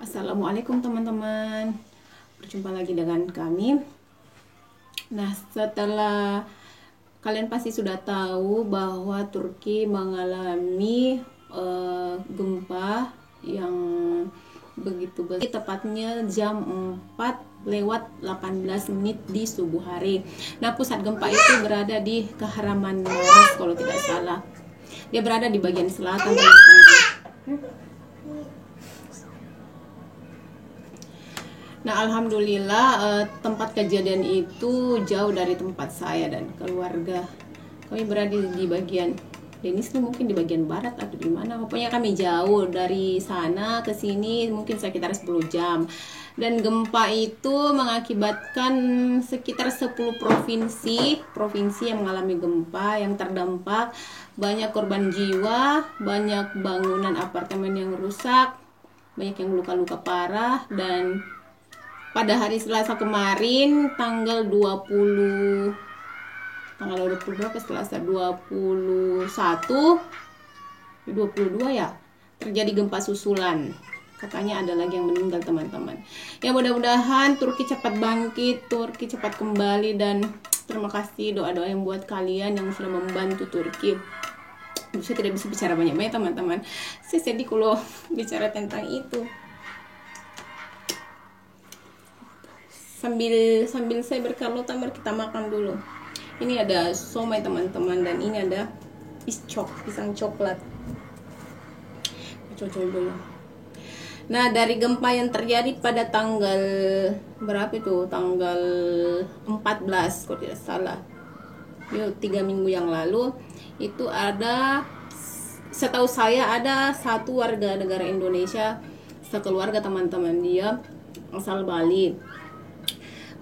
Assalamualaikum teman-teman, berjumpa lagi dengan kami. Nah, setelah kalian pasti sudah tahu bahwa Turki mengalami gempa yang begitu besar, tepatnya jam 4:18 di subuh hari. Nah, pusat gempa itu berada di Kahramanmaraş kalau tidak salah. Dia berada di bagian selatan teman-teman. Nah, alhamdulillah tempat kejadian itu jauh dari tempat saya dan keluarga. Kami berada di bagian Denizli, mungkin di bagian barat atau di mana. Pokoknya kami jauh dari sana ke sini mungkin sekitar 10 jam. Dan gempa itu mengakibatkan sekitar 10 provinsi yang mengalami gempa yang terdampak. Banyak korban jiwa, banyak bangunan apartemen yang rusak, banyak yang luka-luka parah. Dan pada hari Selasa kemarin tanggal 20 berapa, Selasa 21 22 ya, terjadi gempa susulan. Katanya ada lagi yang meninggal teman-teman. Ya, mudah-mudahan Turki cepat bangkit, Turki cepat kembali, dan terima kasih doa-doa yang buat kalian yang sudah membantu Turki. Saya tidak bisa bicara banyak-banyak teman-teman. Saya sedih kalau bicara tentang itu. Sambil saya berkarlo tamar, kita makan dulu. Ini ada somai teman-teman, dan ini ada pisang coklat. Cocok dulu. Nah, dari gempa yang terjadi pada tanggal berapa itu? Tanggal 14 kalau tidak salah. Yuk, 3 minggu yang lalu itu ada, setahu saya ada satu warga negara Indonesia sekeluarga teman-teman, dia asal Bali.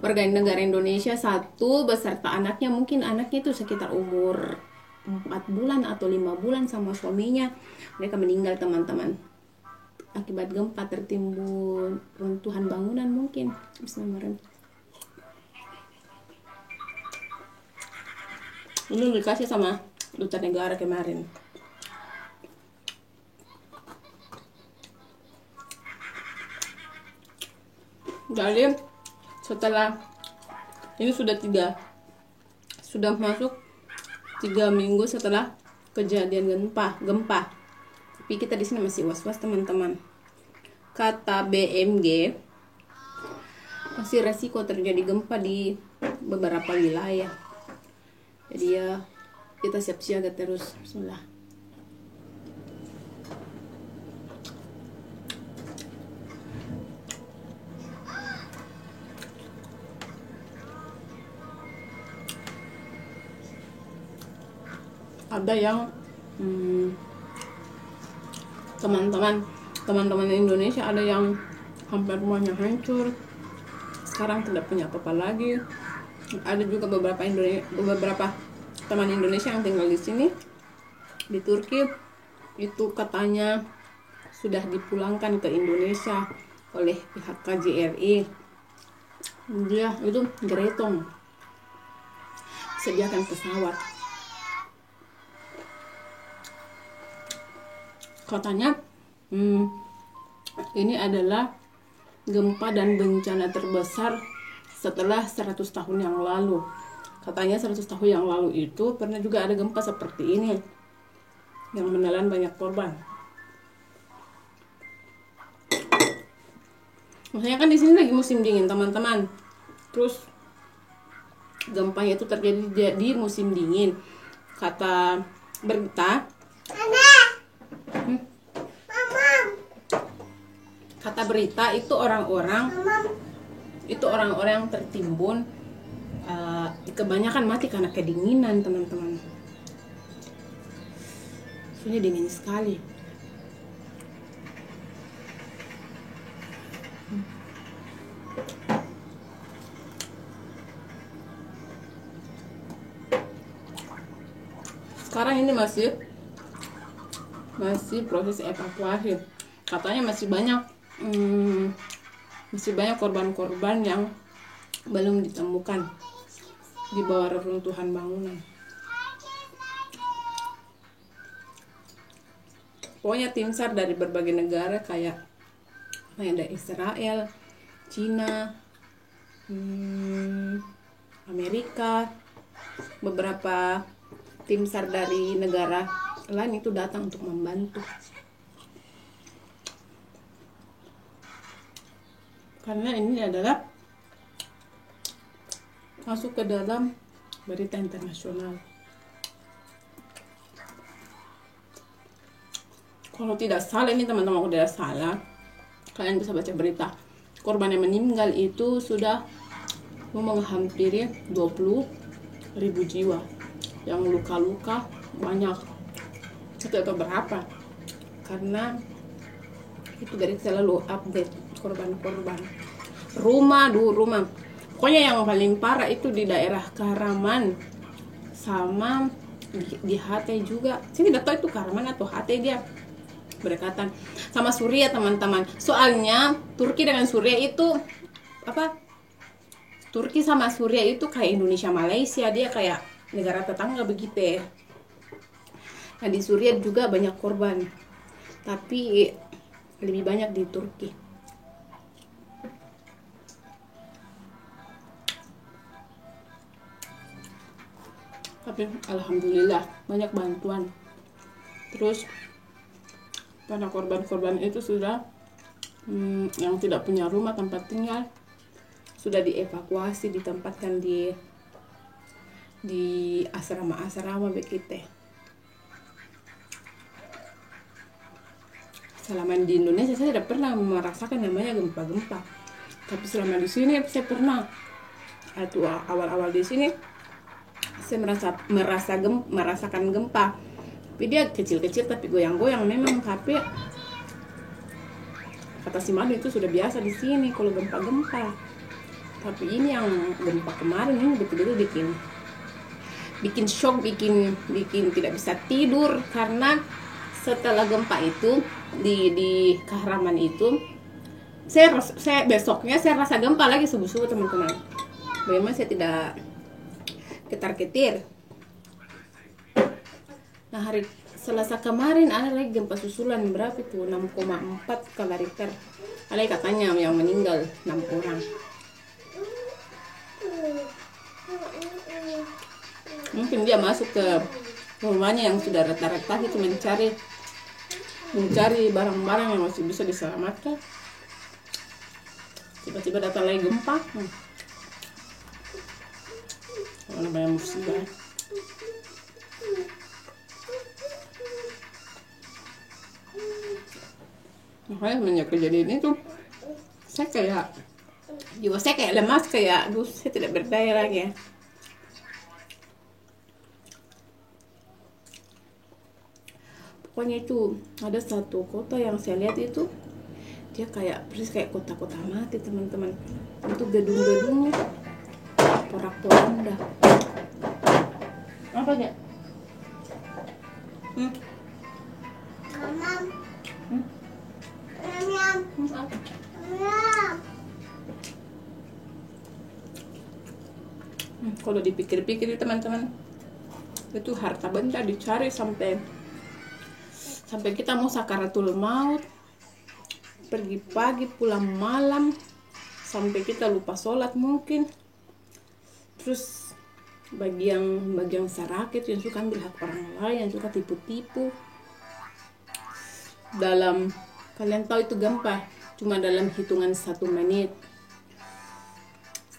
Warga negara Indonesia satu beserta anaknya, mungkin anaknya itu sekitar umur 4 bulan atau 5 bulan sama suaminya. Mereka meninggal teman-teman akibat gempa, tertimbun runtuhan bangunan mungkin. Bismillahirrahmanirrahim. Ini dikasih sama duta negara kemarin. Jadi setelah ini sudah masuk 3 minggu setelah kejadian gempa. Tapi kita di sini masih was-was teman-teman. Kata BMG masih resiko terjadi gempa di beberapa wilayah. Jadi ya, kita siap-siaga terus. Bismillah. Ada yang teman-teman Indonesia ada yang hampir rumahnya hancur, sekarang tidak punya apa-apa lagi. Ada juga beberapa teman Indonesia yang tinggal di sini di Turki, itu katanya sudah dipulangkan ke Indonesia oleh pihak KJRI. Dia itu geretong, sediakan pesawat. Katanya ini adalah gempa dan bencana terbesar setelah 100 tahun yang lalu. Katanya 100 tahun yang lalu itu pernah juga ada gempa seperti ini yang menelan banyak korban. Maksudnya kan di sini lagi musim dingin teman-teman. Terus gempanya itu terjadi di musim dingin. Kata berita, itu orang-orang yang tertimbun kebanyakan mati karena kedinginan teman-teman. Ini dingin sekali. Sekarang ini masih proses evakuasi. Katanya masih banyak korban-korban yang belum ditemukan di bawah reruntuhan bangunan. Pokoknya tim SAR dari berbagai negara kayak Ada Israel, Cina, Amerika, beberapa tim SAR dari negara lain itu datang untuk membantu. Karena ini adalah masuk ke dalam berita internasional. Kalau tidak salah, ini teman-teman, aku tidak salah, kalian bisa baca berita. Korban yang meninggal itu sudah menghampiri 20.000 jiwa. Yang luka-luka banyak. Itu atau berapa? Karena itu dari selalu update korban-korban. Rumah. Pokoknya yang paling parah itu di daerah Kahraman sama di Hatay juga. Saya tidak tahu itu Kahraman atau Hatay, dia berdekatan sama Suriah, teman-teman. Soalnya Turki dengan Suriah itu apa? Turki sama Suriah itu kayak Indonesia Malaysia, dia kayak negara tetangga begitu ya. Nah, di Suriah juga banyak korban, tapi lebih banyak di Turki. Tapi alhamdulillah banyak bantuan. Terus para korban-korban itu sudah yang tidak punya rumah tempat tinggal sudah dievakuasi, ditempatkan di asrama-asrama begitu. Selama di Indonesia saya tidak pernah merasakan namanya gempa-gempa, tapi selama di sini saya pernah. Atau awal-awal di sini saya merasakan gempa. Tapi dia kecil-kecil tapi goyang-goyang memang. Tapi kata si Madu itu sudah biasa di sini kalau gempa-gempa. Tapi ini yang gempa kemarin ini betul-betul bikin shock, bikin tidak bisa tidur. Karena setelah gempa itu di Kahraman itu, saya besoknya saya rasa gempa lagi subuh-subuh, teman-teman. Bagaimana saya tidak ketar-ketir. Nah, hari Selasa kemarin ada lagi gempa susulan, berapa itu? 6,4 skala Richter. Ada katanya yang meninggal 6 orang. Mungkin dia masuk ke rumahnya yang sudah retak-retak itu mencari barang-barang yang masih bisa diselamatkan. Tiba-tiba datang lagi gempa. Namanya musibah. Makanya semenjak kejadian itu jiwa saya kayak lemas, kayak aduh saya tidak berdaya lagi ya. Pokoknya itu ada satu kota yang saya lihat itu dia persis kayak kota-kota mati, teman-teman. Itu gedung-gedungnya porak-poranda. Apa ya? Kalau dipikir-pikir teman-teman, itu harta benda dicari sampai kita mau sakaratul maut, pergi pagi pulang malam, sampai kita lupa sholat mungkin. Terus bagian sarakit yang suka ambil hak orang lain, yang suka tipu-tipu. Kalian tahu itu gempa cuma dalam hitungan 1 menit.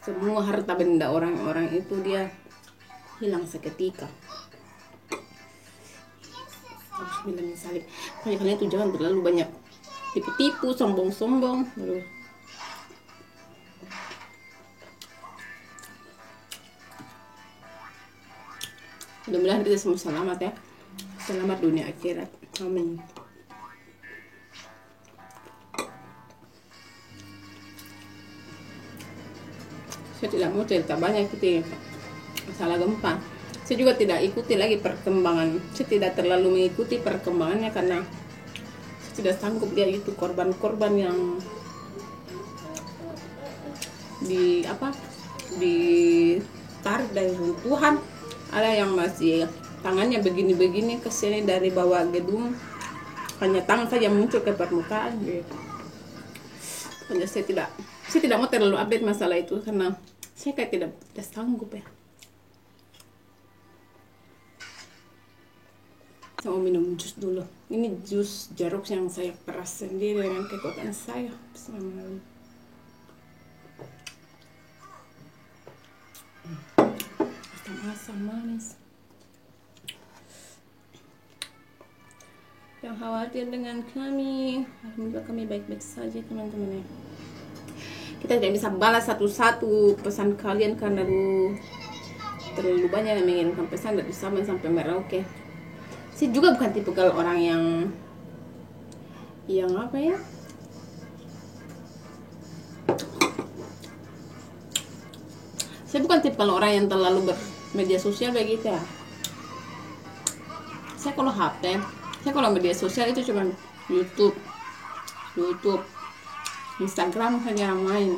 Semua harta benda orang-orang itu dia hilang seketika. Makanya kalian itu jangan terlalu banyak tipu-tipu, sombong-sombong. Mudah-mudahan kita semua selamat ya. Selamat dunia akhirat. Amin. Saya tidak mau cerita banyak gitu masalah gempa. Saya juga tidak ikuti lagi perkembangan. Saya tidak terlalu mengikuti perkembangannya karena saya tidak sanggup dia itu korban-korban yang ditarik dari runtuhan. Ada yang masih tangannya begini-begini ke sini dari bawah gedung, hanya tangan saja muncul ke permukaan gitu. Pokoknya saya tidak mau terlalu update masalah itu karena saya kayak tidak sanggup ya. Saya mau minum jus dulu. Ini jus jeruk yang saya peras sendiri dengan kekuatan saya. Bismillahirrahmanirrahim. Asam manis. Yang khawatir dengan kami, alhamdulillah kami baik-baik saja teman-teman ya. Kita tidak bisa balas satu-satu pesan kalian karena terlalu banyak yang mengirimkan pesan, tidak bisa sampai Merauke. Saya juga bukan tipikal orang yang apa ya, saya bukan tipikal orang yang terlalu bermedia sosial begitu ya. Saya kalau media sosial itu cuma YouTube, Instagram saya jarang main.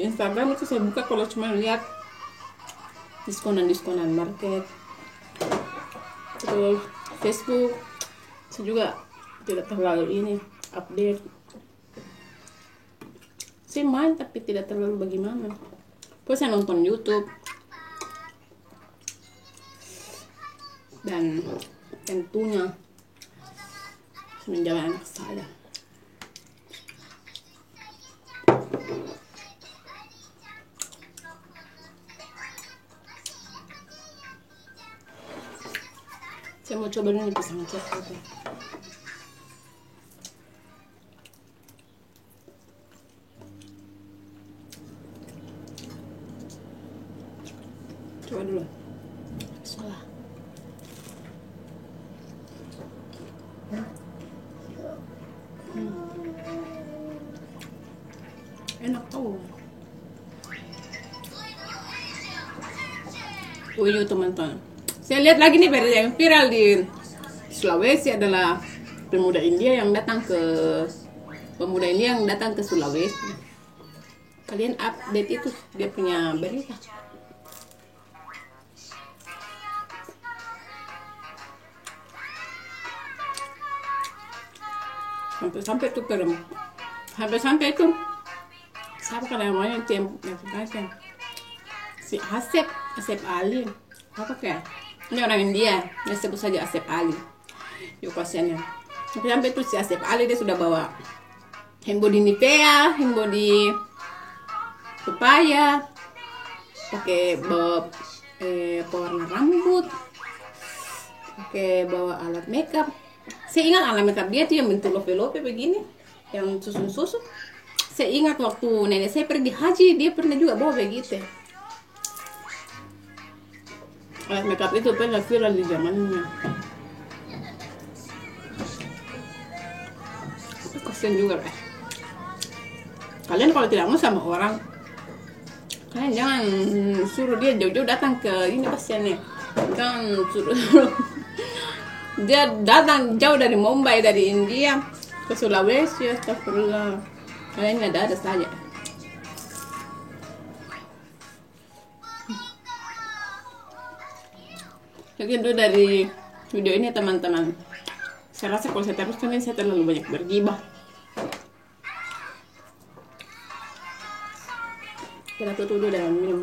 Instagram itu saya buka kalau cuma lihat diskonan market. Terus Facebook saya juga tidak terlalu ini update. Saya main tapi tidak terlalu bagaimana. Terus saya nonton YouTube dan tentunya menjaga anak saya. Saya mau coba dulu pisang coklat. Coba dulu. Salah. Enak tau. Wih teman-teman, saya lihat lagi nih yang viral di Sulawesi adalah pemuda India yang datang ke Sulawesi. Kalian update itu dia punya berita. Sampai itu siapa kan namanya yang si Asep Ali apa kayak ini orang India, dia sebut saja Asep Ali. Yuk kasiannya. Sampai itu si Asep Ali dia sudah bawa hand body Nivea, hand body pepaya, pakai bawa pewarna rambut, pakai bawa alat makeup. Saya ingat alat makeup dia tuh yang bentuk lope-lope begini, yang susun-susun. Saya ingat waktu nenek saya pergi haji, dia pernah juga bawa begitu. Alat makeup itu pernah viral di zamannya. Kasian juga kalian kalau tidak mau sama orang, kalian jangan suruh dia jauh-jauh datang ke ini pasiennya. Jangan suruh dia datang jauh dari Mumbai, dari India ke Sulawesi. Astagfirullah, kalian ada saja. Sekian dulu dari video ini teman-teman. Saya rasa kalau saya teruskan ini saya terlalu banyak bergibah. Kita tutup dulu dengan minum.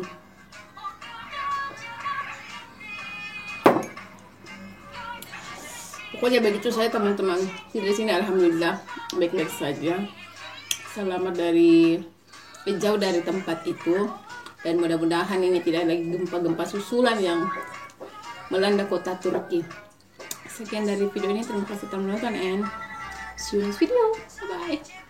Pokoknya begitu saya teman-teman. Di sini alhamdulillah baik-baik saja. Selamat jauh dari tempat itu, dan mudah-mudahan ini tidak lagi gempa-gempa susulan yang melanda kota Turki. Sekian dari video ini, terima kasih telah menonton and see you next video. Bye bye.